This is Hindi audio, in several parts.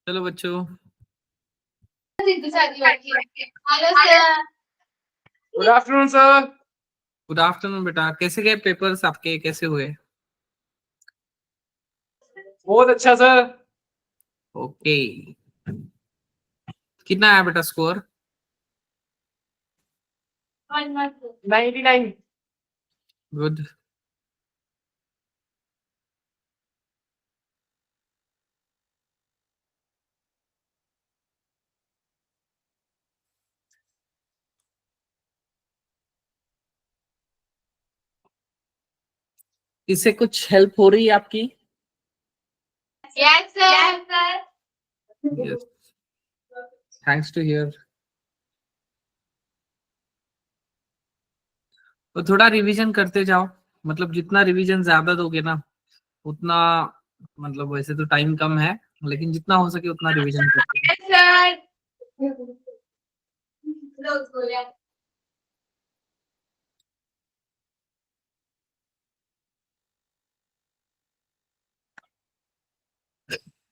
चलो बच्चों, hello sir. Good afternoon sir. Good afternoon बेटा। कैसे गए पेपर्स आपके, कैसे हुए? बहुत अच्छा सर। ओके, कितना आया बेटा स्कोर? 99। गुड। इससे कुछ हेल्प हो रही है आपकी? Yes sir. Yes, thanks to here. तो थोड़ा रिवीजन करते जाओ, मतलब जितना रिवीजन ज्यादा दोगे ना उतना, मतलब वैसे तो टाइम कम है लेकिन जितना हो सके उतना रिवीजन करते यस सर। जाओ।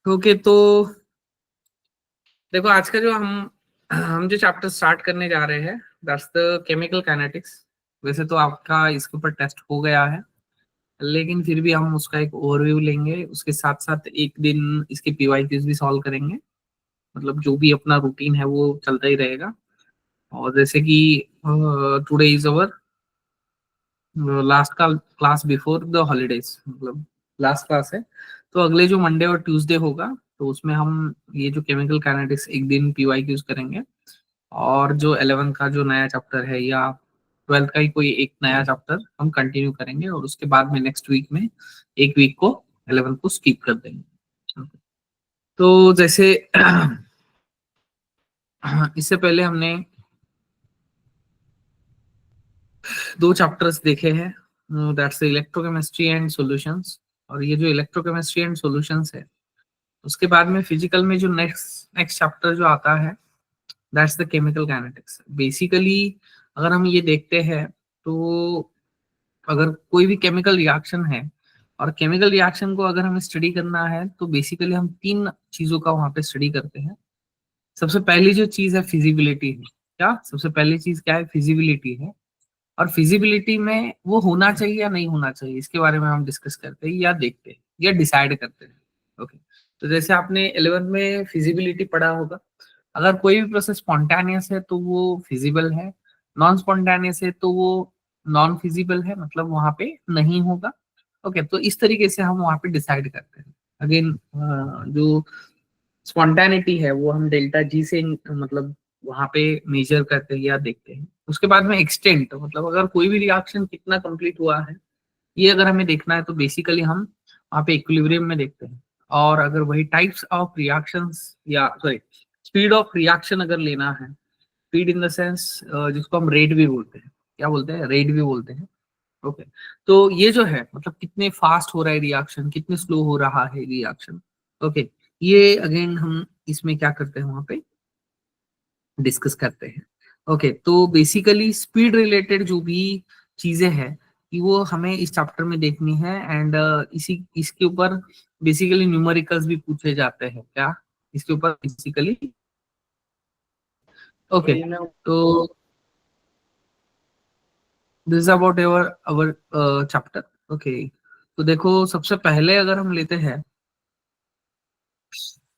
ओके, तो देखो आज का जो हम जो चैप्टर स्टार्ट करने जा रहे हैं दैट्स द केमिकल काइनेटिक्स। वैसे तो आपका इसके ऊपर टेस्ट हो गया है लेकिन फिर भी हम उसका एक ओवरव्यू लेंगे, उसके साथ साथ एक दिन इसके पीवाईक्यूज भी सॉल्व करेंगे। मतलब जो भी अपना रूटीन है वो चलता ही रहेगा। और जैसे कि टुडे इज अवर लास्ट का क्लास बिफोर द हॉलीडेज, मतलब लास्ट क्लास है। तो अगले जो मंडे और ट्यूसडे होगा तो उसमें हम ये जो केमिकल काइनेटिक्स एक दिन पीवाईक्यूज करेंगे। और जो 11 का जो नया चैप्टर है या 12 का ही कोई एक नया चैप्टर हम कंटिन्यू करेंगे और उसके बाद में नेक्स्ट वीक में एक वीक को 11 को स्किप कर देंगे। तो जैसे इससे पहले हमने दो चैप्टर्स देखे हैं, दैट्स इलेक्ट्रोकेमिस्ट्री एंड सॉल्यूशंस। और ये जो इलेक्ट्रोकेमिस्ट्री एंड सॉल्यूशंस है उसके बाद में फिजिकल में जो नेक्स्ट नेक्स्ट चैप्टर जो आता है that's the chemical kinetics. Basically अगर हम ये देखते हैं तो अगर कोई भी केमिकल रिएक्शन है और केमिकल रिएक्शन को अगर हमें स्टडी करना है तो बेसिकली हम तीन चीजों का वहां पे स्टडी करते हैं। सबसे पहली जो चीज है फिजिबिलिटी है। क्या सबसे पहली चीज क्या है? फिजिबिलिटी है। और फिजिबिलिटी में वो होना चाहिए या नहीं होना चाहिए इसके बारे में हम डिस्कस करते हैं या देखते हैं या डिसाइड करते हैं। ओके, तो जैसे आपने 11 में फिजिबिलिटी पढ़ा होगा, अगर कोई भी प्रोसेस स्पॉन्टेनियस है तो वो फिजिबल है, नॉन स्पॉन्टेनियस है तो वो नॉन फिजिबल है, मतलब वहां पे नहीं होगा। ओके, तो इस तरीके से हम वहां पे डिसाइड करते हैं। अगेन जो स्पॉन्टेनिटी है वो हम डेल्टा जी से मतलब वहां पे मेजर करते हैं या देखते हैं। उसके बाद में एक्सटेंट, मतलब अगर कोई भी रिएक्शन कितना कंप्लीट हुआ है ये अगर हमें देखना है तो बेसिकली हम वहाँ पे इक्विलिब्रियम में देखते हैं। और अगर वही टाइप्स ऑफ रिएक्शंस या सॉरी स्पीड ऑफ रिएक्शन अगर लेना है, स्पीड इन द सेंस जिसको हम रेट भी बोलते हैं, क्या बोलते हैं? रेट भी बोलते हैं। ओके, तो ये जो है मतलब कितने फास्ट हो रहा है रिएक्शन, कितने स्लो हो रहा है रिएक्शन। ओके, ये अगेन हम इसमें क्या करते हैं वहां पे डिस्कस करते हैं। ओके, तो बेसिकली स्पीड रिलेटेड जो भी चीजें हैं कि वो हमें इस चैप्टर में देखनी है। एंड इसी इसके ऊपर बेसिकली न्यूमेरिकल्स भी पूछे जाते हैं क्या इसके ऊपर बेसिकली। ओके, तो this is about your our chapter. Okay, तो देखो सबसे पहले अगर हम लेते हैं,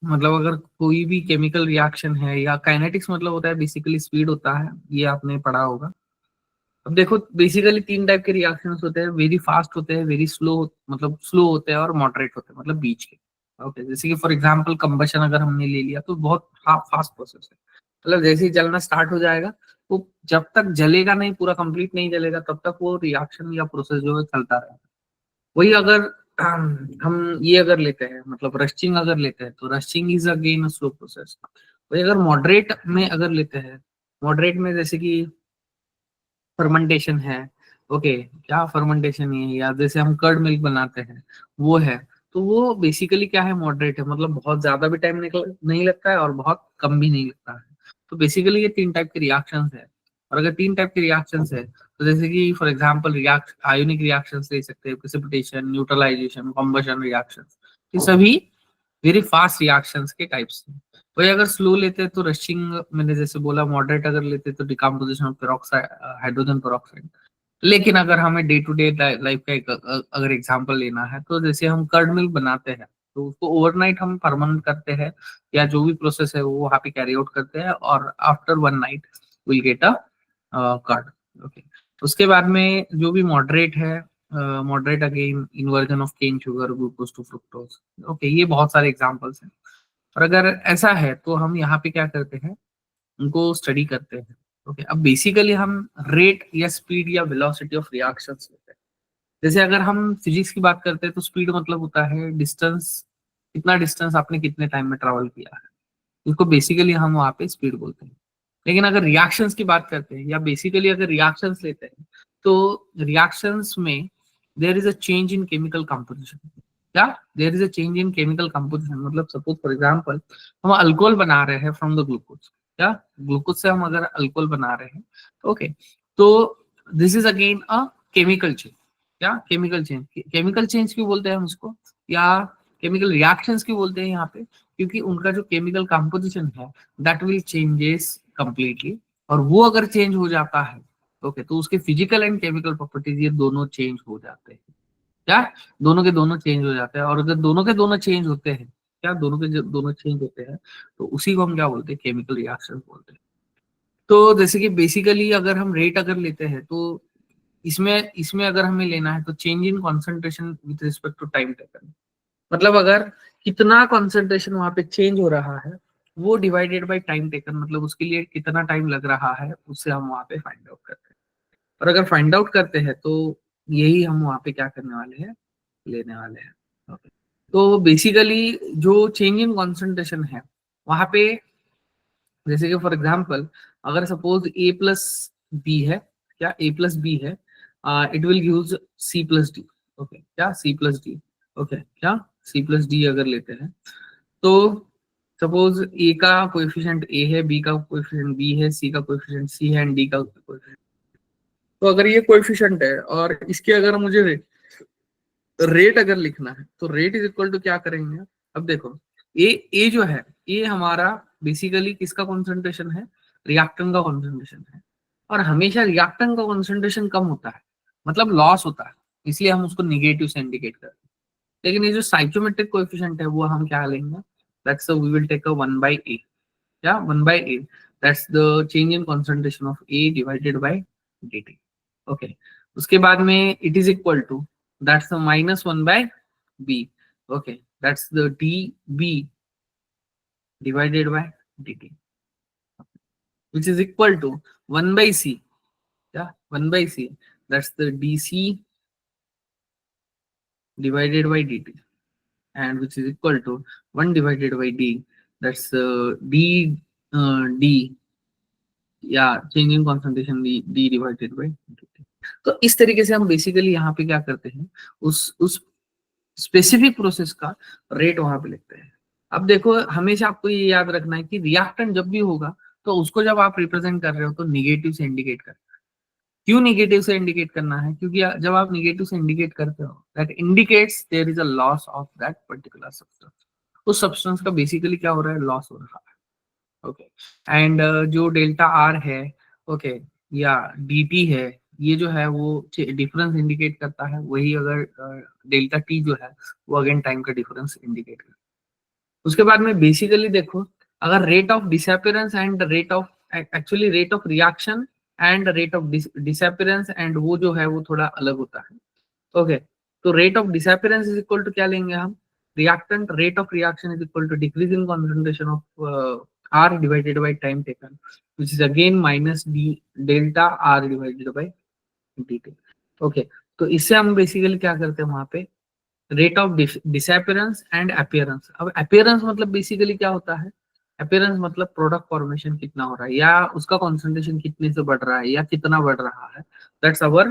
मतलब अगर कोई भी केमिकल रिएक्शन है या काइनेटिक्स मतलब होता है बेसिकली स्पीड होता है, ये आपने पढ़ा होगा। अब देखो बेसिकली तीन टाइप के रिएक्शंस होते हैं, वेरी फास्ट होते हैं, वेरी स्लो मतलब स्लो होते हैं और मॉडरेट होते हैं मतलब बीच के। ओके, जैसे कि फॉर एग्जांपल कंबशन अगर हमने ले लिया तो बहुत फास्ट प्रोसेस है। मतलब जैसे ही जलना स्टार्ट हो जाएगा वो जब तक जलेगा नहीं, पूरा कंप्लीट नहीं जलेगा तब तक वो रिएक्शन या प्रोसेस जो है चलता रहेगा। वही अगर हम ये अगर लेते हैं मतलब रस्टिंग अगर लेते हैं तो rusting is again slow process. वही अगर मॉडरेट में अगर लेते हैं, मॉडरेट में जैसे कि फर्मेंटेशन है। ओके, क्या फर्मेंटेशन है या जैसे हम कर्ड मिल्क बनाते हैं वो है, तो वो बेसिकली क्या है? मॉडरेट है, मतलब बहुत ज्यादा भी टाइम निकल नहीं लगता है और बहुत कम भी नहीं लगता है। तो बेसिकली ये तीन टाइप के रिएक्शंस है। और अगर तीन टाइप के रिएक्शंस है तो जैसे कि for example react ionic reactions ले सकते हैं, प्रेसिपिटेशन, न्यूट्रलाइजेशन, कॉम्बशन रिएक्शंस। ये सभी वेरी फास्ट रिएक्शंस के टाइप्स हैं। वही अगर स्लो लेते हैं तो रशिंग, मैंने जैसे बोला, मॉडरेट अगर लेते हैं तो decomposition of peroxide, hydrogen peroxide. लेकिन अगर हमें डे टू डे लाइफ का एक अगर एग्जांपल लेना है, तो जैसे हम कर्ड मिल्क बनाते हैं तो उसको ओवरनाइट हम परमानेंट करते हैं, या जो भी प्रोसेस है वो वहाँ पे कैरी आउट करते हैं, और after one night will get a curd. Okay, उसके बाद में जो भी मॉडरेट है, moderate again inversion of cane sugar, glucose to fructose. Okay, ये बहुत सारे एग्जांपल्स हैं। और अगर ऐसा है तो हम यहाँ पे क्या करते हैं, उनको स्टडी करते हैं। ओके, अब बेसिकली हम रेट या स्पीड या वेलोसिटी ऑफ रिएक्शंस लेते हैं। जैसे अगर हम फिजिक्स की बात करते हैं तो स्पीड मतलब होता है डिस्टेंस, कितना डिस्टेंस आपने कितने टाइम में ट्रेवल किया है, इसको बेसिकली हम वहाँ पे स्पीड बोलते हैं। लेकिन अगर रिएक्शंस की बात करते हैं, या बेसिकली अगर रिएक्शंस लेते हैं, तो रिएक्शंस में there is a change in chemical composition. क्या there is a change in chemical composition, मतलब सपोज फॉर एग्जांपल हम अल्कोहल बना रहे हैं फ्रॉम द ग्लूकोज। क्या ग्लूकोज से हम अगर अल्कोहल बना रहे हैं, ओके, तो this is again a chemical change. क्या केमिकल चेंज, केमिकल चेंज क्यों बोलते हैं हम उसको, या केमिकल रिएक्शंस क्यों बोलते हैं यहाँ पे, क्योंकि उनका जो केमिकल कंपोजिशन है दैट विल चेंजेस कंप्लीटली। और वो अगर चेंज हो जाता है, ओके, तो उसके फिजिकल एंड केमिकल प्रॉपर्टीज ये दोनों चेंज हो जाते हैं। क्या दोनों के दोनों चेंज हो जाते हैं, और अगर दोनों के दोनों चेंज होते हैं, क्या दोनों के दोनों चेंज होते हैं, तो उसी को हम क्या बोलते हैं, केमिकल रिएक्शन बोलते हैं। तो जैसे कि बेसिकली अगर हम रेट अगर लेते हैं, तो इसमें इसमें अगर हमें लेना है तो change in concentration with respect to time taken, मतलब अगर कितना कॉन्सेंट्रेशन वहां पे चेंज हो रहा है वो डिवाइडेड बाय टाइम टेकन, मतलब उसके लिए कितना टाइम लग रहा है, उससे हम वहां पे फाइंड आउट करते हैं। और अगर फाइंड आउट करते हैं तो यही हम वहां पे क्या करने वाले हैं, लेने वाले हैं। Okay. तो बेसिकली जो चेंज इन कॉन्सेंट्रेशन है वहां पे, जैसे कि फॉर एग्जांपल अगर सपोज ए प्लस बी है, क्या ए प्लस बी है, it will gives C plus D. Okay, क्या सी प्लस डी, ओके, क्या सी प्लस डी अगर लेते हैं, तो सपोज ए का कोएफिशिएंट ए है, बी का कोएफिशिएंट बी है, सी का कोएफिशिएंट सी है, एंड डी का कोएफिशिएंट। तो अगर ये कोएफिशिएंट है और इसके अगर मुझे रेट अगर लिखना है, तो रेट इज इक्वल टू क्या करेंगे, अब देखो ए जो है, ये हमारा बेसिकली किसका कॉन्सेंट्रेशन है, रिएक्टेंट का कॉन्सेंट्रेशन है। और हमेशा रिएक्टेंट का कॉन्सेंट्रेशन कम होता है, मतलब लॉस होता है, इसलिए हम उसको निगेटिव से इंडिकेट करते हैं। लेकिन ये जो साइक्रोमेट्रिक कोएफिशिएंट है वो हम क्या लेंगे, that's we will take a 1 by a। क्या 1 by a, that's the change in concentration of a divided by dt। Okay, उसके बाद में it is equal to, that's the -1 by b। Okay, that's the db divided by dt, which is equal to 1 by c। yeah 1 by c, that's the dc divided by dt, and which is equal to 1 divided by d, that's d d, या changing concentration d divided by dt। तो इस तरीके से हम बेसिकली यहाँ पे क्या करते हैं, उस स्पेसिफिक प्रोसेस का रेट वहां पे लिखते हैं। अब देखो हमेशा आपको ये याद रखना है कि रिएक्टेंट जब भी होगा तो उसको जब आप रिप्रेजेंट कर रहे हो तो निगेटिव से इंडिकेट कर। क्यों निगेटिव से इंडिकेट करना है, क्योंकि जब आप निगेटिव से इंडिकेट करते हो that indicates there is a loss of that particular substance. उस सब्सटेंस का बेसिकली क्या हो रहा है, लॉस हो रहा है। ओके, एंड जो डेल्टा आर है, ओके, या dt है, ये जो है वो डिफरेंस इंडिकेट करता है। वही अगर डेल्टा टी जो है वो अगेन टाइम का डिफरेंस इंडिकेट करता है। उसके बाद में बेसिकली देखो, अगर rate of disappearance and rate of, actually rate of reaction and rate of disappearance, and वो जो है वो थोड़ा अलग होता है। ओके, तो rate of disappearance is equal to क्या लेंगे हम, reactant rate of reaction is equal to decrease in concentration of R divided by time taken, which is again minus D delta R divided by dt। Okay, तो इससे हम बेसिकली क्या करते हैं वहां पे, rate of disappearance and appearance. अब अपीयरेंस मतलब बेसिकली क्या होता है, अपीयरेंस मतलब प्रोडक्ट फॉर्मेशन कितना हो रहा है, या उसका कॉन्सेंट्रेशन कितने से बढ़ रहा है, या कितना बढ़ रहा है, दैट्स अवर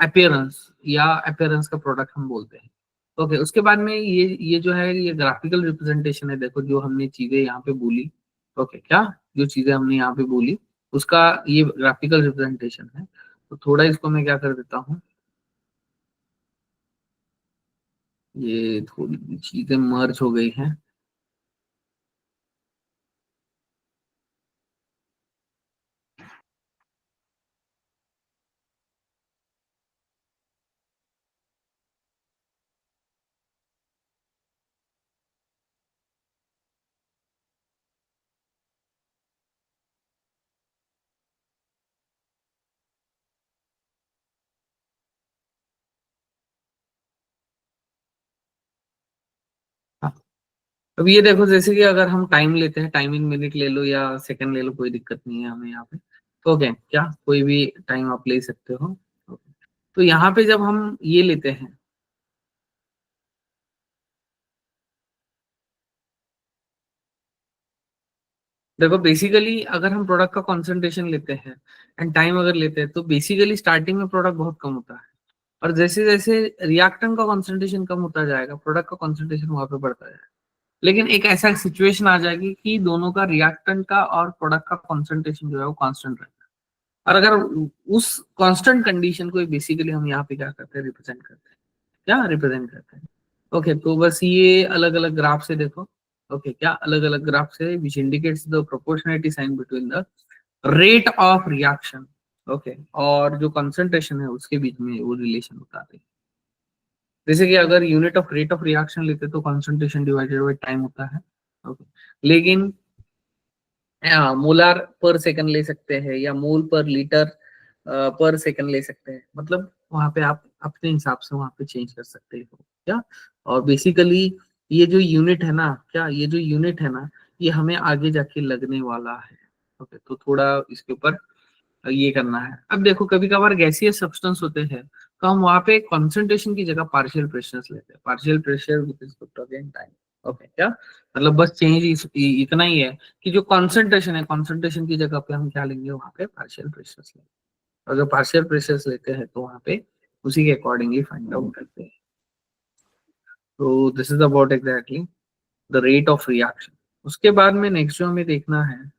अपीयरेंस, या अपीयरेंस का प्रोडक्ट हम बोलते हैं। ओके, उसके बाद में ये जो है ये ग्राफिकल रिप्रेजेंटेशन है। देखो जो हमने चीजें यहाँ पे बोली, ओके, क्या जो चीजें हमने यहाँ पे बोली उसका ये ग्राफिकल रिप्रेजेंटेशन है। तो थोड़ा इसको मैं क्या कर देता हूँ, ये थोड़ी चीजें मर्ज हो गई हैं। हाँ, अब ये देखो, जैसे कि अगर हम टाइम लेते हैं, टाइम इन मिनट ले लो या सेकंड ले लो, कोई दिक्कत नहीं है हमें यहाँ पे। तो ओके, क्या कोई भी टाइम आप ले सकते हो। ओके, तो यहाँ पे जब हम ये लेते हैं, देखो बेसिकली अगर हम प्रोडक्ट का कंसंट्रेशन लेते हैं एंड टाइम अगर लेते हैं, तो बेसिकली स्टार्टिंग में प्रोडक्ट बहुत कम होता है, और जैसे जैसे रिएक्टेंट का कंसंट्रेशन कम होता जाएगा, प्रोडक्ट का कंसंट्रेशन वहां पे बढ़ता जाएगा। लेकिन एक ऐसा सिचुएशन आ जाएगी कि दोनों का, रिएक्टेंट का और प्रोडक्ट का कंसंट्रेशन जो है वो कांस्टेंट रहेगा। और अगर उस कांस्टेंट कंडीशन को बेसिकली हम यहाँ पे क्या करते हैं, रिप्रेजेंट करते हैं। क्या रिप्रेजेंट करते हैं? ओके, तो बस ये अलग अलग ग्राफ से देखो। ओके, क्या अलग अलग ग्राफ से, which indicates the proportionality sign between the rate of reaction, okay, और जो कंसंट्रेशन है उसके बीच में वो रिलेशन बताते हैं। जैसे कि अगर unit of rate of reaction लेते तो कंसंट्रेशन डिवाइडेड बाय टाइम होता है। ओके, लेकिन मोलार पर सेकंड ले सकते हैं या मोल पर लीटर पर सेकंड ले सकते हैं, मतलब वहां पे आप अपने हिसाब से वहां पे चेंज कर सकते हो। क्या, और बेसिकली ये जो यूनिट है ना, क्या ये जो यूनिट है ना, ये हमें आगे जाके लगने वाला है। ओके, तो थोड़ा इसके ऊपर ये करना है। अब देखो, कभी कभार गैसीय सब्सटेंस होते हैं, तो हम वहां पे कंसंट्रेशन की जगह पार्शियल प्रेशर लेते हैं, partial pressure with respect to again time. Okay, क्या मतलब बस चेंज इतना ही है कि जो कंसंट्रेशन है, कंसंट्रेशन की जगह पे हम क्या लेंगे, वहां पे पार्शियल प्रेशर लेंगे। अगर पार्शियल प्रेशर लेते हैं तो वहां पे उसी के अकॉर्डिंगली फाइंड आउट करते हैं। तो this is about exactly the rate of reaction. उसके बाद में नेक्स्ट जो हमें देखना है,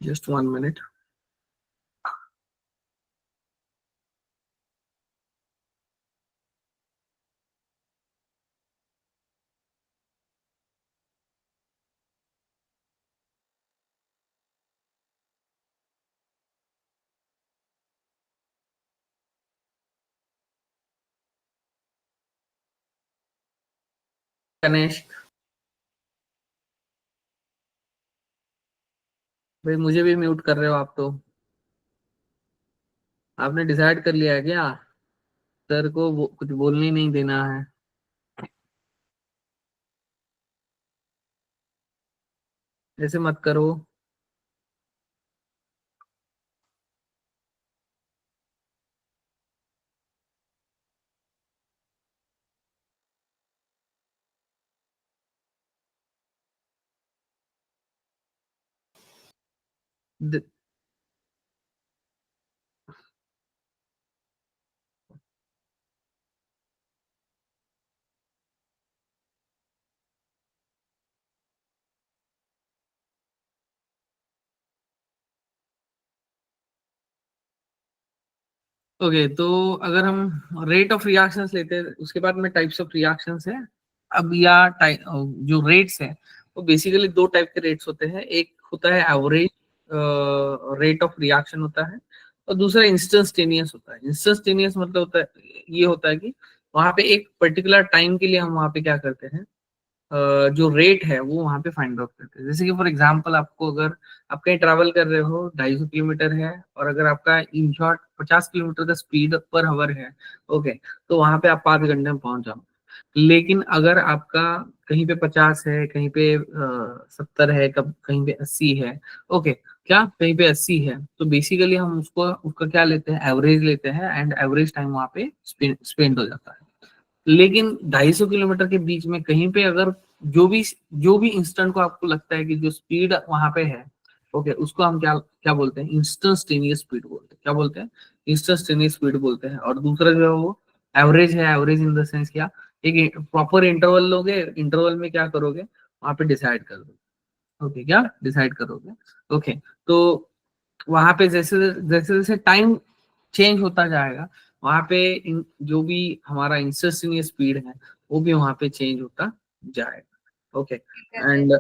जस्ट 1 मिनट। गणेश भाई, मुझे भी म्यूट कर रहे हो आप तो। आपने डिसाइड कर लिया है क्या, सर को कुछ बोलने ही नहीं देना है? ऐसे मत करो। द- ओके, तो अगर हम रेट ऑफ रिएक्शंस लेते हैं, उसके बाद में टाइप्स ऑफ रिएक्शंस है। अब या जो रेट्स है, वो बेसिकली दो टाइप के रेट्स होते हैं। एक होता है एवरेज रेट ऑफ रिएक्शन होता है, और दूसरा इंस्टेंटेनियस होता है। इंस्टेंटेनियस मतलब होता है, ये होता है कि वहां पे एक पर्टिकुलर टाइम के लिए हम वहां पे क्या करते हैं, जो रेट है वो वहां पे फाइंड आउट करते हैं। जैसे कि फॉर एग्जांपल, आपको अगर आप कहीं ट्रैवल कर रहे हो, 250 किलोमीटर है, और अगर आपका इन शॉर्ट 50 किलोमीटर का स्पीड पर हवर है, ओके, तो वहां पे आप 5 घंटे में पहुंच जाओ। लेकिन अगर आपका कहीं पे 50 है, कहीं पे 70 है, कब कहीं पे 80 है, ओके, क्या कहीं पे 80 है, तो बेसिकली हम उसको उसका क्या लेते हैं, एवरेज लेते हैं, एंड एवरेज टाइम वहां पे स्पेंड हो जाता है। लेकिन 250 किलोमीटर के बीच में कहीं पे अगर जो भी इंस्टेंट को आपको लगता है कि जो स्पीड वहां पे है, ओके, उसको हम क्या क्या बोलते हैं, इंस्टेंटेनियस स्पीड बोलते हैं। क्या बोलते हैं, इंस्टेंटेनियस स्पीड बोलते हैं। और दूसरा जो है वो एवरेज है। एवरेज इन द सेंस क्या, एक प्रॉपर इंटरवल लोगे, इंटरवल में क्या करोगे, वहां पे डिसाइड कर दोगे। ओके, क्या डिसाइड करोगे। ओके, तो वहां पे जैसे जैसे जैसे टाइम चेंज होता जाएगा, वहां पे जो भी हमारा इंस्टेंटेनियस स्पीड है वो भी वहां पे चेंज होता जाएगा। Okay, and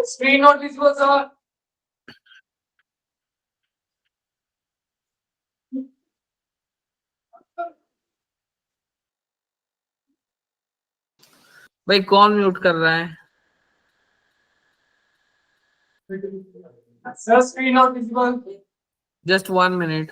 Screen not visible, sir. भाई कौन म्यूट कर रहा है? Sir, screen not visible. Just 1 minute.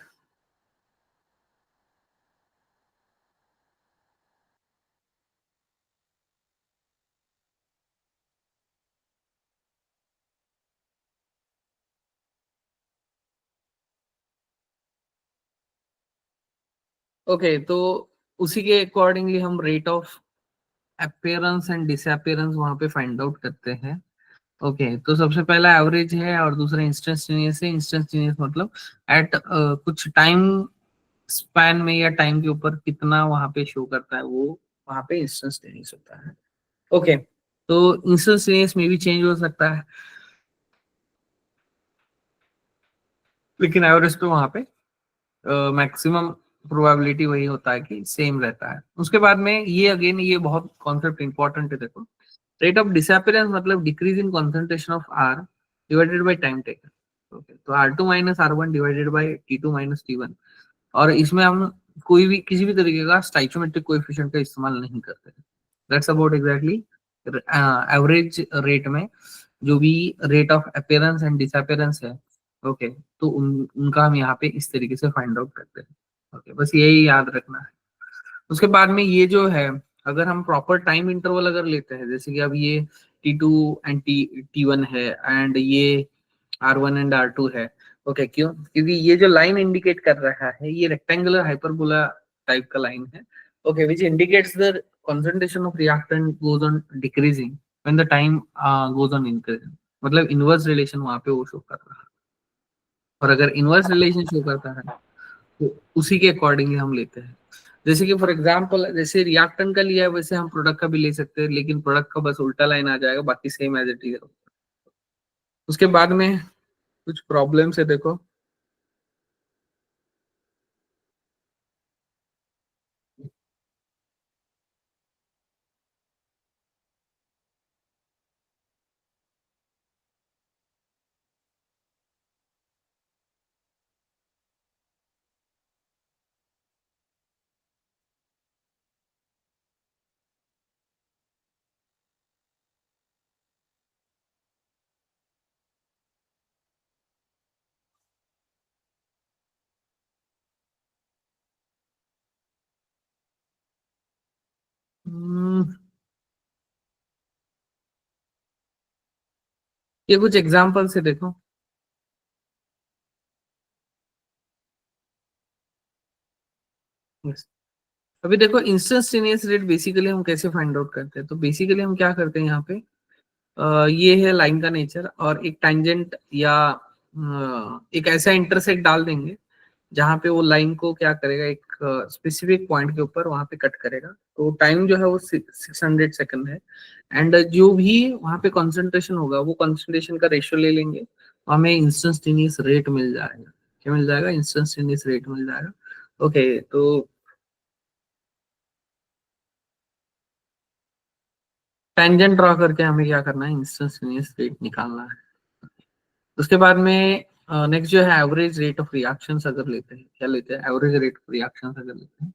Okay, तो उसी के अकॉर्डिंगली हम rate of appearance and disappearance वहां पे फाइंड आउट करते हैं। ओके, तो सबसे पहला एवरेज है और दूसरा इंस्टेंटेनियस है। इंस्टेंटेनियस मतलब एट कुछ टाइम स्पैन में या टाइम के ऊपर कितना वहां पे शो करता है, वो वहां पे इंस्टेंटेनियस होता है। ओके, तो इंस्टेंटेनियस में भी चेंज हो सकता है, लेकिन एवरेज पे वहां पे मैक्सिमम प्रोबेबिलिटी वही होता है कि सेम रहता है। उसके बाद में ये अगेन ये बहुत कॉन्सेप्ट इंपॉर्टेंट है, देखो। रेट ऑफ डिसअपीयरेंस मतलब decrease in concentration of R divided by time taken. Okay, तो R2 minus R1 divided by T2 minus T1। और इसमें हम कोई भी किसी भी तरीके का स्टाइचोमेट्रिक कोएफिशिएंट का इस्तेमाल नहीं करते। That's about exactly average rate में जो भी rate of appearance and disappearance है। ओके, तो उनका हम यहाँ पे इस तरीके से फाइंड आउट करते हैं। ओके, बस यही याद रखना है। उसके बाद में ये जो है, अगर हम प्रॉपर टाइम इंटरवल अगर लेते हैं, जैसे कि अब ये T2 एंड T1 है एंड ये R1 एंड R2 है। ओके, क्यों, क्योंकि ये जो लाइन इंडिकेट कर रहा है ये रेक्टेंगुलर हाइपरबोला टाइप का लाइन है। Okay, which indicates the concentration of reactant goes on decreasing when the time goes on increasing। मतलब इनवर्स रिलेशन वहां पे वो शो कर रहा है। और अगर इनवर्स रिलेशन शो करता है तो उसी के अकॉर्डिंगली हम लेते हैं। जैसे कि फॉर एग्जांपल जैसे रिएक्टेंट का लिया है वैसे हम प्रोडक्ट का भी ले सकते हैं, लेकिन प्रोडक्ट का बस उल्टा लाइन आ जाएगा, बाकी सेम एज इट इज। उसके बाद में कुछ प्रॉब्लम्स है, देखो। हम्म, ये कुछ एग्जांपल से देखो। Yes। अभी देखो इंस्टेंटेनियस रेट बेसिकली हम कैसे फाइंड आउट करते हैं, तो बेसिकली हम क्या करते हैं यहाँ पे, ये है लाइन का नेचर और एक टैंजेंट या एक ऐसा इंटरसेक्ट डाल देंगे जहां पे वो लाइन को क्या करेगा, एक स्पेसिफिक पॉइंट के ऊपर वहां पे कट करेगा। तो टाइम जो है वो 600 सेकंड है। एंड जो भी वहां पे कंसंट्रेशन होगा वो कंसंट्रेशन का रेशियो ले लेंगे, हमें इंस्टेंटेनियस रेट मिल जाएगा। क्या मिल जाएगा, इंस्टेंटेनियस रेट मिल जाएगा। ओके, तो टेंजेंट ड्रॉ करके हमें क्या करना है, इंस्टेंटेनियस रेट निकालना है। उसके बाद में नेक्स्ट जो है एवरेज रेट ऑफ रिएक्शंस अगर लेते हैं, क्या लेते हैं, एवरेज रेट ऑफ रिएक्शंस अगर लेते हैं,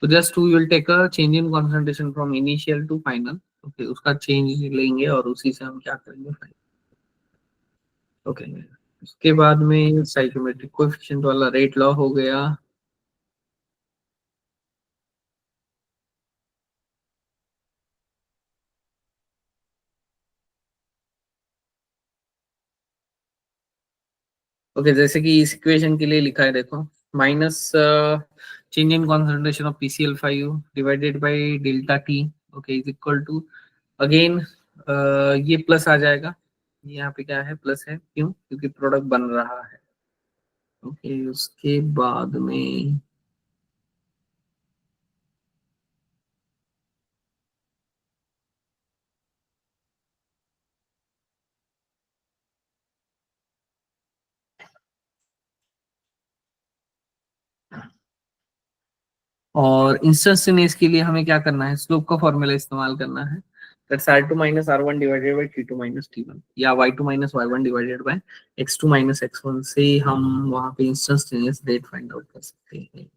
तो just we will take a change in concentration from initial to final. Okay, उसका चेंज लेंगे और उसी से हम क्या करेंगे, फाइनल। ओके, उसके बाद में साइकोमेट्रिक कोएफिशिएंट वाला रेट लॉ हो गया। ओके, जैसे कि इस इक्वेशन के लिए लिखा है, देखो, minus change in concentration of PCl5 divided by delta T, okay, is equal to again ये प्लस आ जाएगा, यहाँ पे क्या है प्लस है, क्यों? क्योंकि प्रोडक्ट बन रहा है। ओके, उसके बाद में और इंस्टेंटेनियस के लिए हमें क्या करना है, स्लोप का फॉर्मूला इस्तेमाल करना है, that's r2 minus r1 divided by t2 minus t1, या y2 minus y1 divided by x2 minus x1 से हम वहां पे इंस्टेंटेनियस रेट फाइंड आउट कर सकते हैं।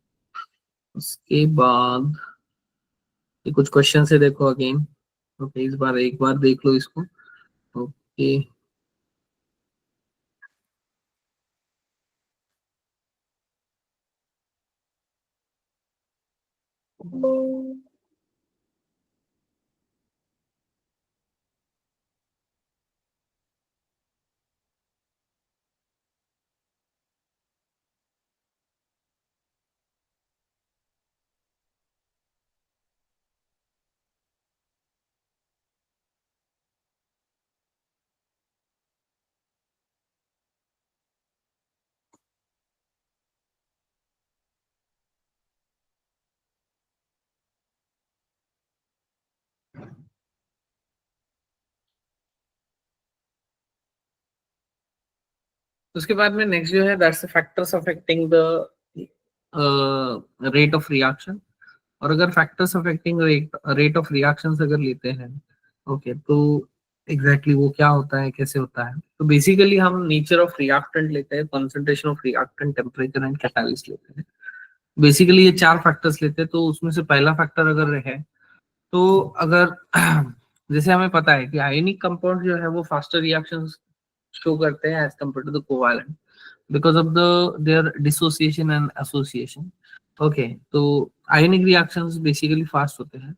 उसके बाद ये कुछ क्वेश्चन है, देखो अगेन। ओके, इस बार एक बार देख लो इसको। ओके, उसके बाद में नेक्स्ट जो है, that's the factors affecting the rate of reaction. और अगर factors affecting rate of reactions अगर लेते हैं, ओके, तो एग्जैक्टली वो क्या होता है, कैसे होता है? तो बेसिकली हम नेचर ऑफ रिएक्टेंट लेते हैं, concentration of reactant, temperature and catalyst लेते हैं। बेसिकली ये चार फैक्टर्स लेते हैं। तो उसमें से पहला फैक्टर अगर है, तो अगर जैसे हमें पता है कि आयनिक कंपाउंड जो है वो फास्टर रिएक्शंस शो करते हैं as compare to the covalent, because of the there dissociation and association. Okay, तो आयनिक रिएक्शंस बेसिकली फास्ट होते हैं।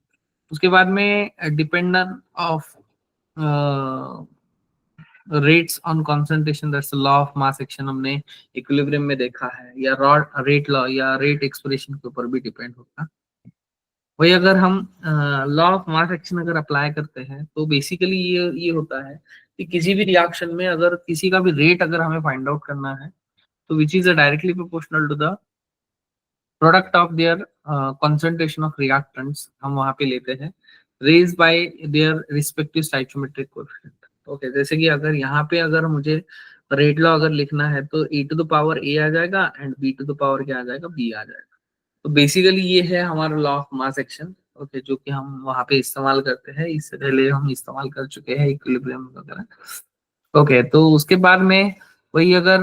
उसके बाद में dependent of rates on concentration, that's law of mass action, हमने इक्विलिब्रियम में देखा है, या रॉड रेट लॉ या रेट एक्सप्रेशन के ऊपर भी डिपेंड होता है। वही अगर हम लॉ ऑफ मास एक्शन अगर अप्लाई करते हैं, तो बेसिकली ये होता है कि किसी भी रिएक्शन में अगर किसी का भी रेट अगर हमें फाइंड आउट करना है, तो which is directly proportional to the product of their concentration of reactants, हम वहां पे लेते हैं raise by their respective stoichiometric coefficient. Okay, जैसे कि अगर यहाँ पे अगर मुझे रेट लॉ अगर लिखना है, तो e to the power a आ जाएगा and b to the power क्या आ जाएगा, b आ जाएगा। तो बेसिकली ये है हमारा law of mass action. Okay, जो कि हम वहां पे इस्तेमाल करते हैं, इससे पहले हम इस्तेमाल कर चुके हैं इक्विलिब्रियम वगैरह। ओके, तो उसके बाद में वही अगर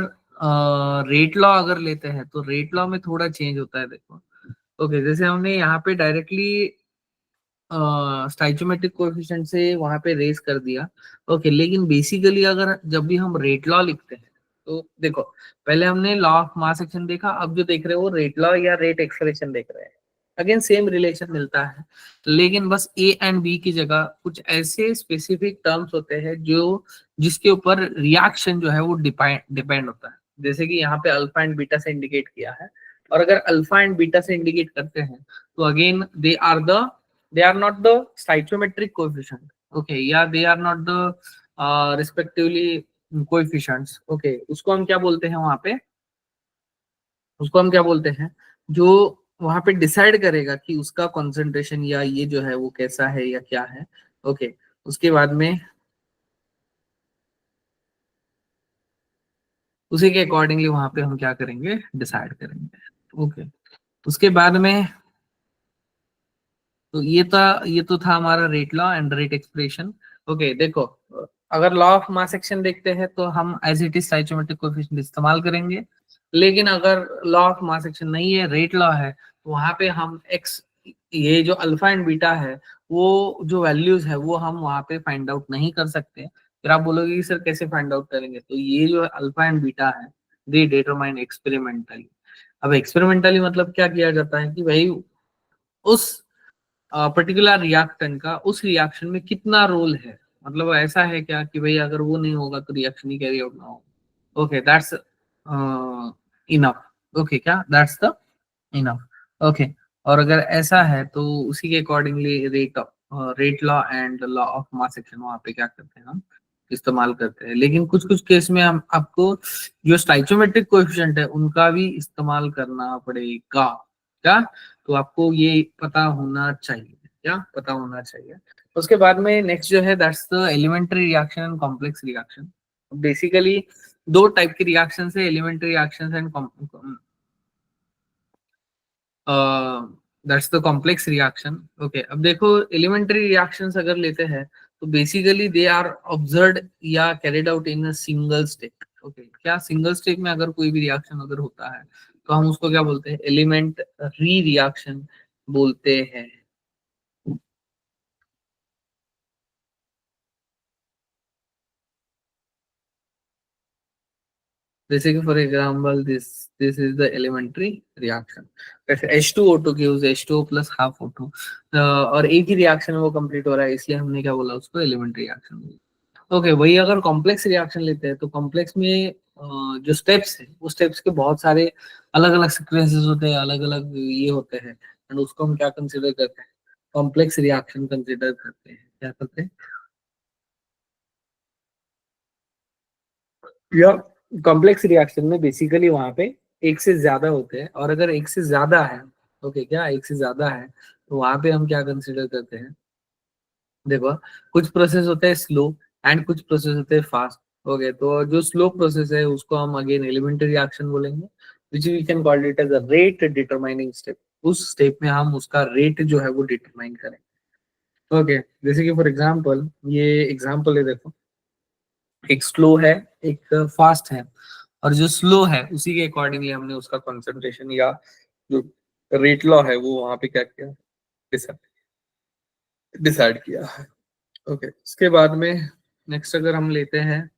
रेट लॉ अगर लेते हैं, तो रेट लॉ में थोड़ा चेंज होता है, देखो। ओके, जैसे हमने यहाँ पे डायरेक्टली स्टाइचोमेट्रिक कोएफिशिएंट से वहां पे रेस कर दिया। ओके, लेकिन बेसिकली अगर जब भी हम रेट लॉ लिखते हैं, तो देखो, पहले हमने लॉ ऑफ मास एक्शन देखा, अब जो देख रहे हो वो रेट लॉ या रेट एक्सप्रेशन देख रहे हैं। अगेन सेम रिलेशन मिलता है, लेकिन बस ए एंड बी की जगह कुछ ऐसे स्पेसिफिक टर्म्स होते हैं जो जिसके ऊपर रिएक्शन जो है वो डिपेंड होता है। जैसे कि यहाँ पे अल्फा एंड बीटा से इंडिकेट किया है, और अगर अल्फा एंड बीटा से इंडिकेट करते हैं, तो again they are not the stoichiometric coefficient, okay, yeah, they are not the respectively coefficients। okay, उसको हम क्या बोलते हैं वहां पे, उसको हम क्या बोलते हैं, जो वहां पे डिसाइड करेगा कि उसका कंसंट्रेशन या ये जो है वो कैसा है या क्या है। ओके, उसके बाद में उसी के अकॉर्डिंगली वहां पे हम क्या करेंगे, डिसाइड करेंगे। ओके, उसके बाद में तो ये तो था हमारा rate law and rate expression. Okay, देखो, अगर लॉ ऑफ मास एक्शन देखते हैं, तो हम एज इट इज स्टोइचियोमेट्रिक कोएफिशिएंट इस्तेमाल करेंगे। लेकिन अगर लॉ ऑफ मास एक्शन नहीं है, रेट लॉ है, तो वहां पे हम एक्स, ये जो अल्फा एंड बीटा है, वो जो वैल्यूज है वो हम वहां पे फाइंड आउट नहीं कर सकते। फिर आप बोलोगे कि सर कैसे फाइंड आउट करेंगे? तो ये जो अल्फा एंड बीटा है, दे डिटरमाइन एक्सपेरिमेंटली। अब एक्सपेरिमेंटली मतलब क्या किया जाता है कि भाई उस पर्टिकुलर रिएक्टेंट का उस रिएक्शन में कितना रोल है, मतलब ऐसा है क्या कि भाई अगर वो नहीं होगा तो रिएक्शन ही कैरी आउट ना हो। Okay, that's enough. ओके, क्या दैट्स द इनफ। ओके, और अगर ऐसा है तो उसी के accordingly rate of rate law and law of mass action वहाँ पे क्या करते हैं हम इस्तेमाल करते हैं। लेकिन कुछ कुछ केस में हम आपको जो स्टाइचोमेट्रिक कोएफिशिएंट है उनका भी इस्तेमाल करना पड़ेगा। क्या? तो आपको ये पता होना चाहिए, क्या पता होना चाहिए। उसके बाद में नेक्स्ट जो है that's the elementary reaction and complex reaction. Basically दो टाइप के रिएक्शन है, elementary reaction and that's the complex reaction. Okay, अब देखो एलिमेंट्री रिएक्शंस अगर लेते हैं तो बेसिकली दे आर ऑब्जर्व्ड या carried out in a single step. Okay, क्या सिंगल स्टेप में अगर कोई भी रिएक्शन अगर होता है तो हम उसको क्या बोलते हैं? एलिमेंट्री रिएक्शन बोलते हैं। जैसे कि for example this is the elementary reaction. जैसे H2O2 gives H2O plus half O2 और एक ही रिएक्शन वो कंप्लीट हो रहा है, इसलिए हमने क्या बोला उसको? Elementary reaction. ओके, वही अगर कॉम्प्लेक्स रिएक्शन लेते हैं तो कॉम्प्लेक्स में जो स्टेप्स है वो स्टेप्स के बहुत सारे अलग अलग सीक्वेंसेस होते हैं, अलग अलग ये होते हैं, एंड उसको हम क्या कंसिडर करते हैं? कॉम्प्लेक्स रिएक्शन कंसिडर करते हैं। क्या करते हैं? या कॉम्प्लेक्स रिएक्शन में बेसिकली वहां पे एक से ज्यादा होते हैं, और अगर एक से ज्यादा है, ओके क्या एक से ज्यादा है, तो वहां पे हम क्या कंसिडर करते हैं? देखो, कुछ प्रोसेस होते हैं स्लो एंड कुछ प्रोसेस होते हैं फास्ट। ओके, तो जो स्लो प्रोसेस है उसको हम अगेन एलिमेंट्री रिएक्शन बोलेंगे, which we can call it as a rate determining step. उस स्टेप में हम उसका रेट जो है वो डिटरमाइन करेंगे। ओके, जैसे कि फॉर एग्जांपल ये एग्जांपल है, देखो एक स्लो है एक फास्ट है, और जो स्लो है उसी के अकॉर्डिंगली हमने उसका कंसंट्रेशन या जो रेट लॉ है वो वहां पे क्या किया? डिसाइड किया है। ओके, इसके बाद में नेक्स्ट अगर हम लेते हैं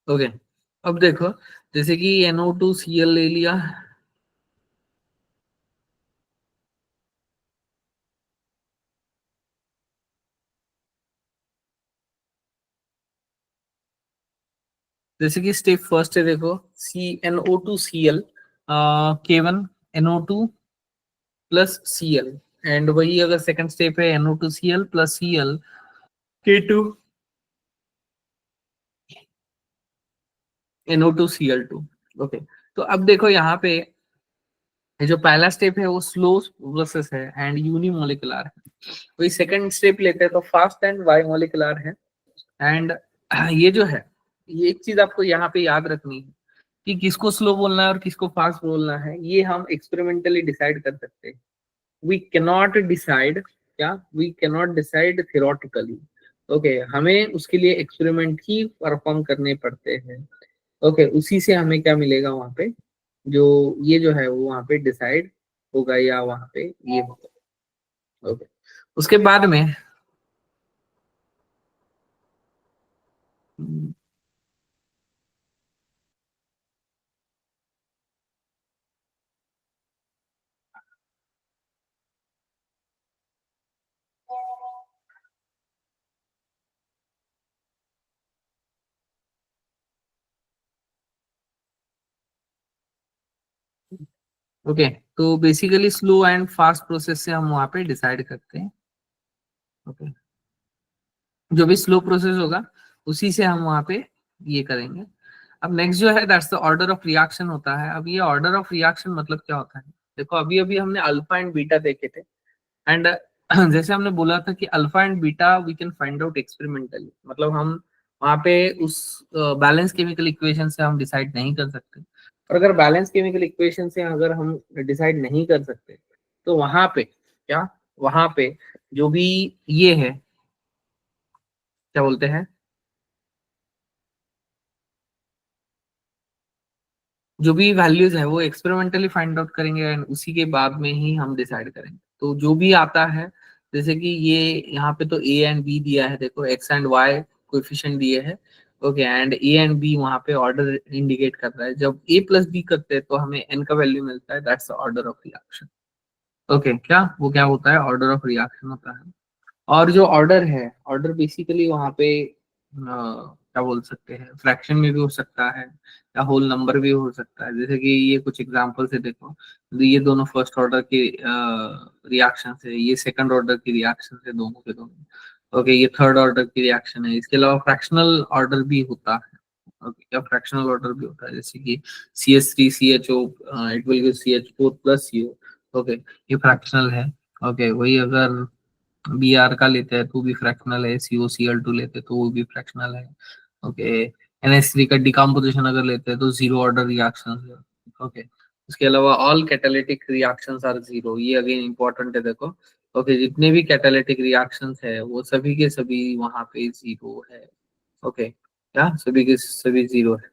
ओके, अब देखो जैसे कि NO2Cl ले लिया, जैसे कि स्टेप फर्स्ट है, देखो NO2Cl K1 NO2 plus Cl, and वही अगर सेकंड स्टेप है NO2Cl plus Cl K2 NO2Cl2। Okay, तो अब देखो यहाँ पे ये जो पहला स्टेप है वो स्लो प्रोसेस है एंड यूनिमोलिकुलर है। वही सेकंड स्टेप लेते हैं तो फास्ट एंड बाई मोलिकुलर है। एंड ये जो है, ये एक चीज आपको यहाँ पे याद रखनी है कि किसको स्लो बोलना है और किसको फास्ट बोलना है, ये हम एक्सपेरिमेंटली डिसाइड कर सकते हैं। वी कैनॉट डिसाइड, क्या we cannot decide theoretically. Okay, हमें उसके लिए एक्सपेरिमेंट ही परफॉर्म करने पड़ते हैं। ओके, उसी से हमें क्या मिलेगा वहां पे? जो ये जो है वो वहां पे डिसाइड होगा या वहां पे ये होगा। ओके, उसके बाद में ओके, तो basically slow and fast process से हम वहां पे डिसाइड करते हैं। ओके, जो भी स्लो प्रोसेस होगा उसी से हम वहां पे ये करेंगे। अब नेक्स्ट जो है that's the order of reaction होता है। अब ये ऑर्डर ऑफ रिएक्शन मतलब क्या होता है? देखो अभी अभी हमने अल्फा एंड बीटा देखे थे, एंड जैसे हमने बोला था कि alpha and beta V can find out experimentally, मतलब हम वहां पे उस बैलेंस केमिकल इक्वेशन से हम डिसाइड नहीं कर सकते। और अगर बैलेंस केमिकल इक्वेशन से अगर हम डिसाइड नहीं कर सकते तो वहां पे क्या, वहां पे जो भी ये है क्या बोलते हैं, जो भी वैल्यूज है वो एक्सपेरिमेंटली फाइंड आउट करेंगे एंड उसी के बाद में ही हम डिसाइड करेंगे। तो जो भी आता है, जैसे कि ये यहाँ पे तो ए एंड बी दिया है, देखो एक्स एंड वाई कोएफिशिएंट दिए हैं। Okay, and A and B वहाँ पे ऑर्डर इंडिकेट कर रहा है। जब ए प्लस बी करते हैं तो हमें एन का वैल्यू मिलता है, that's order of reaction. Okay, क्या वो क्या होता है? ऑर्डर ऑफ रिएक्शन होता है। और जो ऑर्डर है, ऑर्डर बेसिकली वहाँ पे क्या बोल सकते हैं, फ्रैक्शन में भी हो सकता है या होल नंबर भी हो सकता है। जैसे कि ये कुछ एग्जांपल से देखो, तो ये दोनों फर्स्ट ऑर्डर के रिएक्शन है, ये सेकंड ऑर्डर की रिएक्शन है, दोनों के दोनों। ओके, ये थर्ड ऑर्डर की रिएक्शन है। इसके अलावा फ्रैक्शनल ऑर्डर भी होता है। ओके, क्या फ्रैक्शनल ऑर्डर भी होता है, जैसे कि CH3CHO it will give CH4 plus CO। Okay, ये फ्रैक्शनल है। ओके, वही अगर Br का लेते हैं तो भी फ्रैक्शनल है, COCl2 लेते हैं तो वो भी फ्रैक्शनल है। ओके, NH3 का डिकम्पोजिशन अगर लेते हैं तो जीरो ऑर्डर रिएक्शन है। ओके, उसके अलावा all catalytic reactions are zero, ये अगेन इंपॉर्टेंट है, देखो। ओके, जितने भी कैटालिटिक रिएक्शंस है वो सभी के सभी वहां पे जीरो है। ओके, क्या सभी के सभी जीरो है।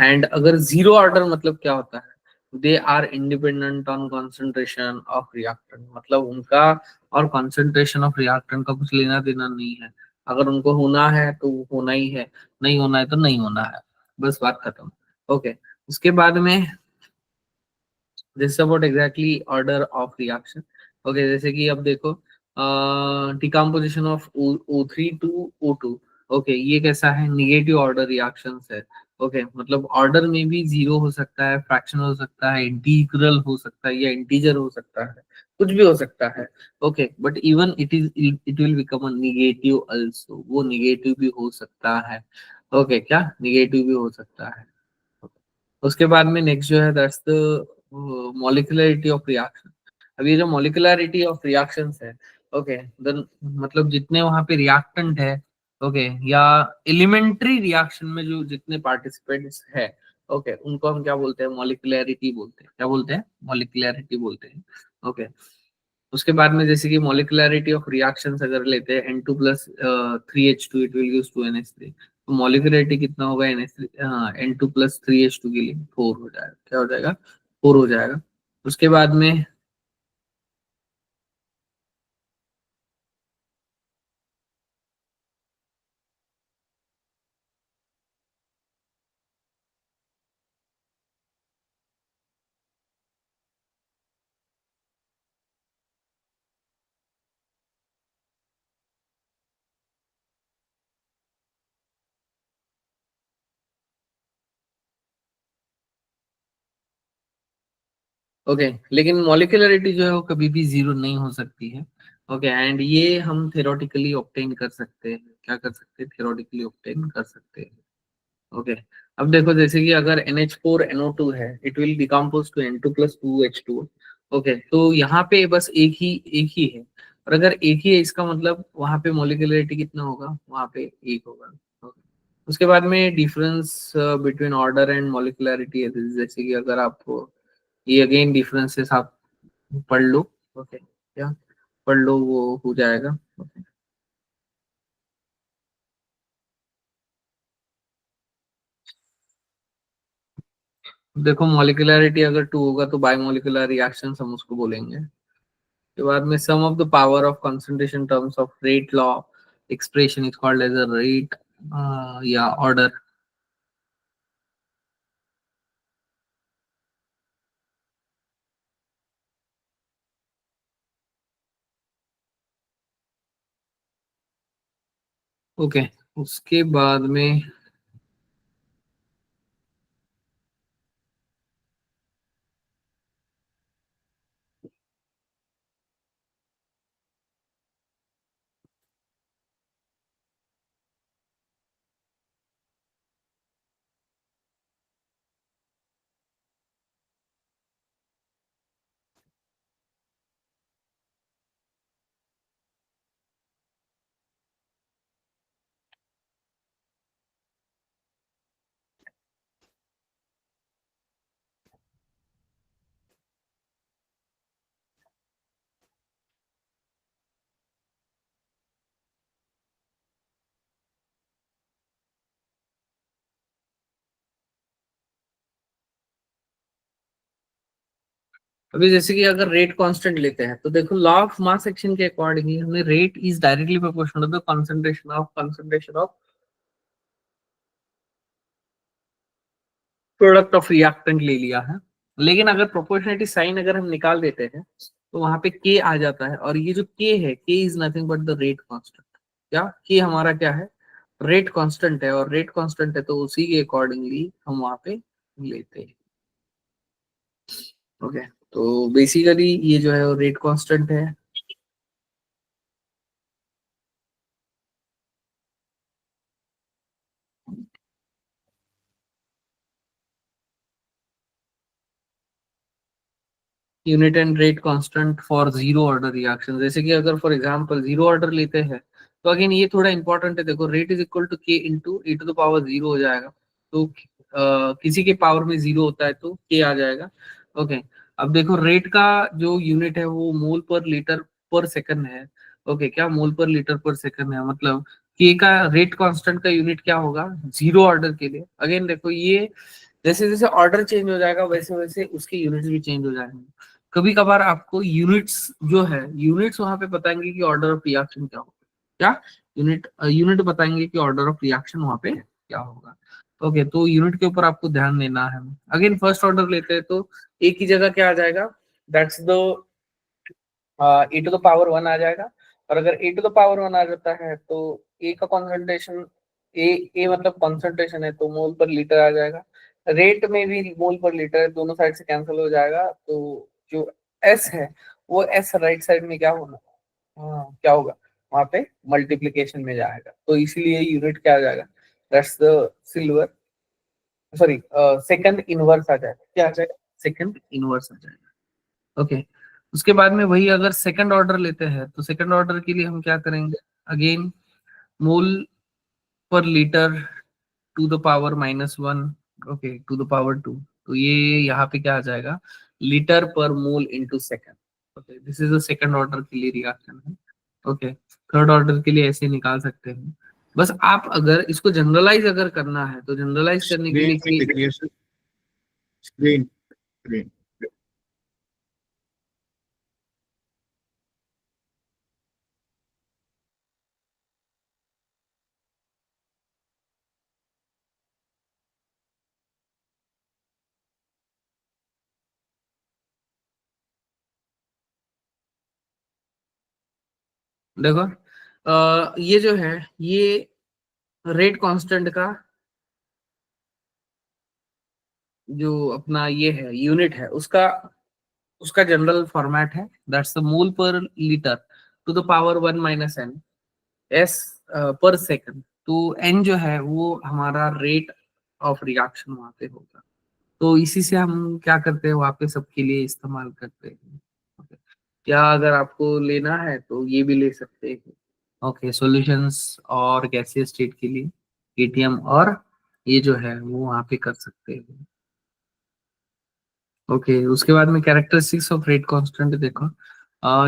एंड अगर जीरो ऑर्डर मतलब क्या होता है, they are independent on concentration of reactant, मतलब उनका और कॉन्सेंट्रेशन ऑफ रिएक्टेंट का कुछ लेना देना नहीं है। अगर उनको होना है तो होना ही है, नहीं होना है तो नहीं होना है, बस बात खत्म। ओके, उसके बाद में this about exactly order of reaction. Okay, जैसे कि अब देखो decomposition of O3 to O2। Okay, ये कैसा है, निगेटिव ऑर्डर रिएक्शंस है। ओके, मतलब ऑर्डर में भी जीरो हो सकता है, फ्रैक्शन हो सकता है, इंटीग्रल हो सकता है या इंटीजर हो सकता है, कुछ भी हो सकता है। Okay, but even it will become a negative also, वो निगेटिव भी हो सकता है। ओके, क्या निगेटिव भी हो सकता है। उसके बाद में नेक्स्ट जो है that's the molecularity of reaction. अब ये जो मॉलिक्यूलरिटी ऑफ रिएक्शंस है, ओके, देन मतलब जितने वहां पे रिएक्टेंट है, ओके, या एलिमेंट्री रिएक्शन में जो जितने पार्टिसिपेंट्स है, ओके, उनको हम क्या बोलते हैं, मॉलिक्यूलरिटी बोलते हैं। क्या बोलते हैं, मॉलिक्यूलरिटी बोलते हैं। ओके, उसके बाद में जैसे कि मॉलिक्यूलरिटी ऑफ रिएक्शंस अगर लेते हैं N2 plus 3H2 it will gives 2NH3, तो मॉलिक्यूलरिटी कितना होगा NH3, N2 प्लस 3H2 के लिए 4 हो जाएगा। क्या हो जाएगा, 4 हो जाएगा। उसके बाद में ओके, लेकिन मॉलिक्यूलरिटी जो है वो कभी भी जीरो नहीं हो सकती है। ओके, एंड ये हम थ्योरेटिकली ऑब्टेन कर सकते हैं। क्या कर सकते हैं, थ्योरेटिकली ऑब्टेन कर सकते हैं। ओके, अब देखो जैसे कि अगर NH4NO2 है, it will decompose to N2 plus 2H2। Okay, तो यहाँ पे बस एक ही है, और अगर एक ही है इसका मतलब वहां पे मॉलिक्यूलरिटी कितना होगा, वहां पे एक होगा। Okay. उसके बाद में difference between order and molecularity है, जैसे कि अगर आपको ये अगेन डिफरेंसेस आप पढ़ लो। ओके, क्या पढ़ लो, वो हो जाएगा। ओके, देखो मॉलिक्यूलरिटी अगर 2 होगा तो बायोमोलिकुलर रिएक्शन हम उसको बोलेंगे। के बाद में sum of the power of concentration terms of rate law expression is called as a rate या ऑर्डर। ओके, उसके बाद में अभी जैसे कि अगर रेट कांस्टेंट लेते हैं तो देखो लॉ ऑफ मास सेक्शन के अकॉर्डिंगली हमने rate is directly proportional to the concentration of product of reactant ले लिया है। लेकिन अगर प्रोपोर्शनलिटी साइन अगर हम निकाल देते हैं तो वहां पे के आ जाता है, और ये जो के है, के is nothing but the rate constant. क्या के हमारा क्या है, रेट कांस्टेंट है और रेट कांस्टेंट है तो उसी के अकॉर्डिंगली हम वहां पे लेते हैं। ओके, तो बेसिकली ये जो है वो रेट कांस्टेंट है। Unit and rate constant for zero order reaction, जैसे कि अगर फॉर एग्जांपल जीरो ऑर्डर लेते हैं तो अगेन ये थोड़ा इंपॉर्टेंट है। देखो rate is equal to K into E to the power zero हो जाएगा। तो किसी के पावर में जीरो होता है तो के आ जाएगा। ओके, अब देखो रेट का जो यूनिट है वो मोल पर लीटर पर सेकंड है। ओके, क्या मोल पर लीटर पर सेकंड है, मतलब के का रेट कांस्टेंट का यूनिट क्या होगा जीरो ऑर्डर के लिए। अगेन देखो ये जैसे जैसे ऑर्डर चेंज हो जाएगा वैसे वैसे उसके यूनिट्स भी चेंज हो जाएंगे। कभी कभार आपको यूनिट्स जो है यूनिट्स वहां पे बताएंगे कि ऑर्डर ऑफ रिएक्शन क्या होगा, क्या यूनिट यूनिट बताएंगे कि ऑर्डर ऑफ रिएक्शन वहां पे क्या होगा। ओके, तो यूनिट के ऊपर आपको ध्यान देना है। अगेन फर्स्ट ऑर्डर लेते हैं तो एक की जगह क्या आ जाएगा, that's the A to the power one आ जाएगा। और अगर A to the power one आ जाता है तो ए का कॉन्सेंट्रेशन, ए ए मतलब कॉन्सेंट्रेशन है तो मोल पर लीटर आ जाएगा। रेट में भी मोल पर लीटर है, दोनों साइड से कैंसिल हो जाएगा। तो जो एस है वो एस राइट साइड में क्या होगा, हाँ क्या होगा वहां पे मल्टीप्लीकेशन में जाएगा। तो इसीलिए यूनिट क्या आ जाएगा, that's the silver, sorry second inverse आ जाएगा। क्या आ जाएगा, सेकंड इनवर्स आ जाएगा। ओके, उसके बाद में वही अगर सेकंड ऑर्डर लेते हैं तो सेकंड ऑर्डर के लिए हम क्या करेंगे, again mole per litre to the power minus one, okay to the power two. तो ये यहाँ पे क्या आ जाएगा, litre per mole into second. Okay, this is the second order के लिए रिएक्शन है। ओके, थर्ड ऑर्डर के लिए ऐसे निकाल सकते हैं। बस आप अगर इसको जनरलाइज अगर करना है तो जनरलाइज करने के स्क्रीन लिए दिख रही है सर, स्क्रीन स्क्रीन। देखो ये जो है ये रेट कांस्टेंट का जो अपना ये है यूनिट है उसका उसका जनरल फॉर्मेट है, that's the mole per litre to the power one minus N, S per second. तो एन जो है वो हमारा रेट ऑफ रिएक्शन वहां पे होगा। तो इसी से हम क्या करते हैं वहां पे सबके लिए इस्तेमाल करते हैं। Okay. या अगर आपको लेना है तो ये भी ले सकते हैं। ओके, सॉल्यूशंस और गैसीय स्टेट के लिए एटीएम और ये जो है वो वहां पे कर सकते हैं। ओके, उसके बाद में कैरेक्टरिस्टिक्स ऑफ रेट कांस्टेंट देखो।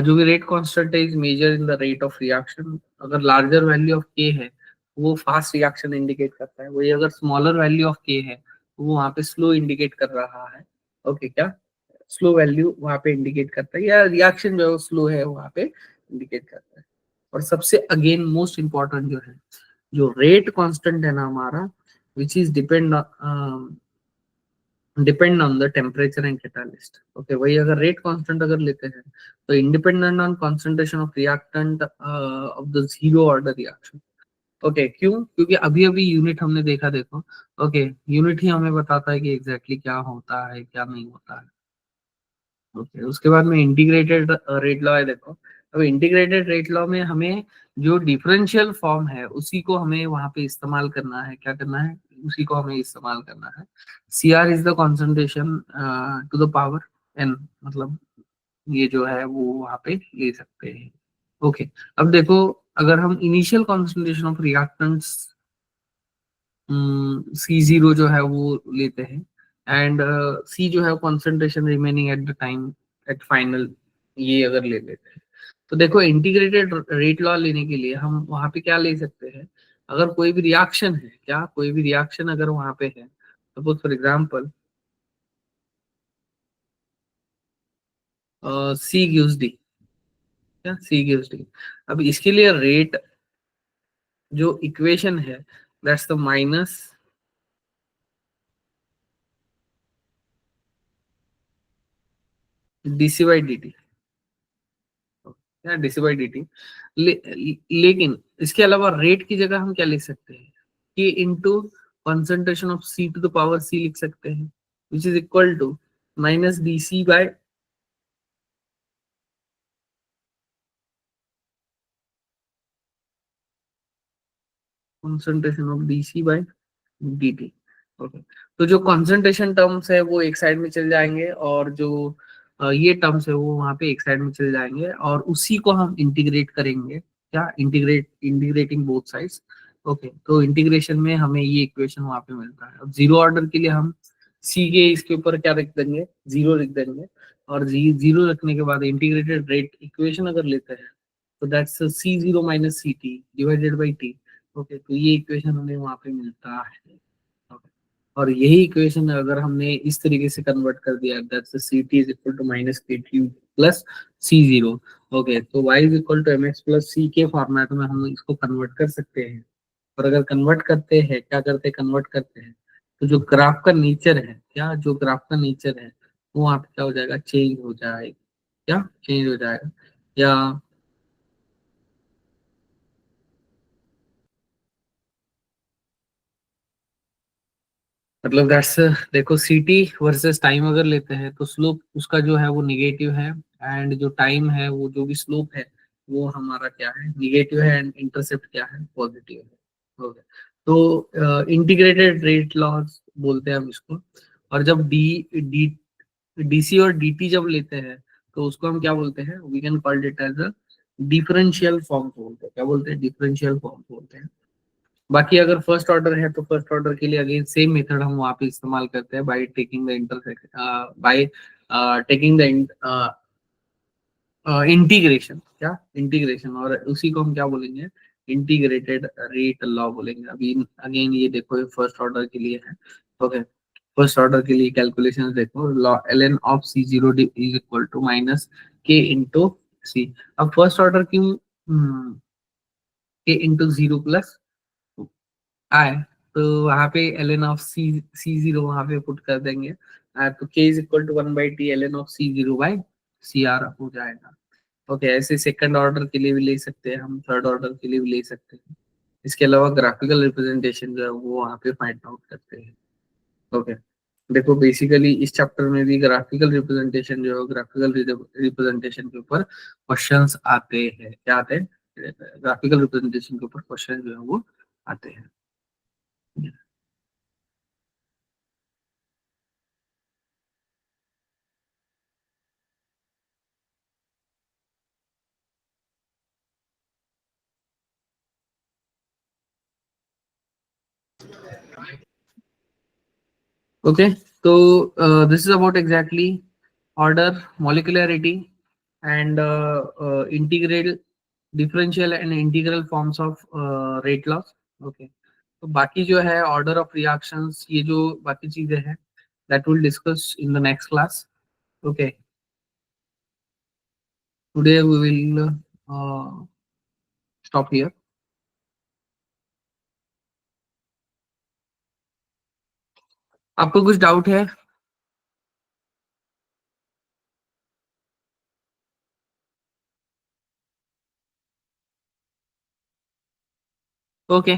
जो भी रेट कांस्टेंट है is measure in the rate of reaction. अगर लार्जर वैल्यू ऑफ के है वो फास्ट रिएक्शन इंडिकेट करता है, वही अगर स्मॉलर वैल्यू ऑफ के है तो वो वहाँ पे स्लो इंडिकेट कर रहा है। ओके, क्या स्लो वैल्यू वहाँ पे इंडिकेट करता है या रिएक्शन जो स्लो है वहाँ पे इंडिकेट करता है। और सबसे अगेन मोस्ट इंपॉर्टेंट जो है, जो रेट कांस्टेंट है ना हमारा, which is depend on the temperature and catalyst. Okay, वही अगर रेट कांस्टेंट अगर लेते हैं तो independent on concentration of reactant of the zero order reaction. Okay, क्यों, क्योंकि अभी अभी यूनिट हमने देखा, देखो ओके यूनिट ही हमें बताता है कि एग्जैक्टली क्या होता है क्या नहीं होता है। ओके, उसके बाद में इंटीग्रेटेड रेट लॉ है। देखो अब इंटीग्रेटेड रेट लॉ में हमें जो डिफरेंशियल फॉर्म है उसी को हमें वहां पे इस्तेमाल करना है। क्या करना है, उसी को हमें इस्तेमाल करना है। C R is the concentration to the power N, मतलब ये जो है वो वहां पे ले सकते हैं। ओके, अब देखो अगर हम initial concentration of reactants C zero जो है वो लेते हैं एंड सी जो है concentration remaining at the time at final, ये अगर ले लेते हैं तो देखो इंटीग्रेटेड रेट लॉ लेने के लिए हम वहां पे क्या ले सकते हैं। अगर कोई भी रिएक्शन है, क्या कोई भी रिएक्शन अगर वहां पे है, suppose for example C gives D, क्या सी गिव्स डी। अब इसके लिए रेट जो इक्वेशन है that's the minus DC by D T. या डीसी बाई डी टी। लेकिन इसके अलावा रेट की जगह हम क्या लिख सकते हैं, K into concentration of C to the power C लिख सकते हैं, which is equal to minus D C by concentration of D C by D T. Okay, तो जो कॉन्सेंट्रेशन टर्म्स है वो एक साइड में चल जाएंगे, और जो ये टर्म्स है वो वहां पे एक साइड में चल जाएंगे, और उसी को हम इंटीग्रेट करेंगे। क्या इंटीग्रेटिंग बोथ साइड्स। ओके, तो इंटीग्रेशन में हमें ये इक्वेशन वहां पे मिलता है। अब जीरो ऑर्डर के लिए हम सी के इसके ऊपर क्या रख देंगे, जीरो लिख देंगे, और जीरो रखने के बाद इंटीग्रेटेड रेट इक्वेशन अगर लेते हैं तो that's C zero minus C T divided by T. Okay, तो ये इक्वेशन हमें वहां पे मिलता है। Okay. और यही इक्वेशन अगर हमने इस तरीके से कन्वर्ट कर दिया, that's C T is equal to minus K T plus C zero. Okay, तो y is equal to M X plus C के फॉर्मेट में हम इसको कन्वर्ट कर सकते हैं। और अगर कन्वर्ट करते हैं, क्या करते हैं, कन्वर्ट करते हैं, तो जो ग्राफ का नेचर है, क्या जो ग्राफ का नेचर है वो वहाँ पे क्या हो जाएगा, चेंज हो जाएगा। क्या चेंज हो जाएगा, या मतलब दैट्स, देखो सीटी वर्सेस टाइम अगर लेते हैं तो स्लोप उसका जो है वो निगेटिव है, एंड जो टाइम है वो जो भी स्लोप है वो हमारा क्या है, निगेटिव है, एंड इंटरसेप्ट क्या है, पॉजिटिव है। ओके, तो इंटीग्रेटेड रेट लॉस बोलते हैं हम इसको। और जब डी डी डीसी और डीटी जब लेते हैं तो उसको हम क्या बोलते हैं, we can called it as a differential form बोलते हैं। क्या बोलते हैं, डिफरेंशियल फॉर्म बोलते हैं। बाकी अगर फर्स्ट ऑर्डर है तो फर्स्ट ऑर्डर के लिए अगेन सेम मेथड हम वहाँ पे इस्तेमाल करते हैं, by taking the intersection, by taking the integration. क्या इंटीग्रेशन, और उसी को हम क्या बोलेंगे, इंटीग्रेटेड रेट लॉ बोलेंगे। अभी अगेन ये देखो, ये फर्स्ट ऑर्डर के लिए है। ओके, फर्स्ट ऑर्डर के लिए कैलकुलेशन देखो, log L N of C zero is equal to minus K into C. अब फर्स्ट ऑर्डर क्यों, के इंटू जीरो प्लस आए, तो वहां पे L N of C zero वहां पे पुट कर देंगे। तो K is equal to one by T L N of C zero by C R हो जाएगा। ओके, ऐसे सेकंड ऑर्डर के लिए भी ले सकते हैं हम, थर्ड ऑर्डर के लिए भी ले सकते हैं। इसके अलावा ग्राफिकल रिप्रेजेंटेशन जो है वो वहाँ पे फाइंड आउट करते हैं। ओके, देखो बेसिकली इस चैप्टर में भी ग्राफिकल रिप्रेजेंटेशन जो है, ग्राफिकल रिप्रेजेंटेशन के ऊपर क्वेश्चंस आते हैं। क्या आते हैं, ग्राफिकल रिप्रेजेंटेशन के ऊपर क्वेश्चन जो है वो आते हैं। Okay, so this is about exactly order, molecularity, and integral, differential and integral forms of rate laws. Okay, तो बाकी जो है order of reactions, ये जो बाकी चीजें हैं, that we'll discuss in the next class. Okay, today we will stop here. आपको कुछ डाउट है? Okay.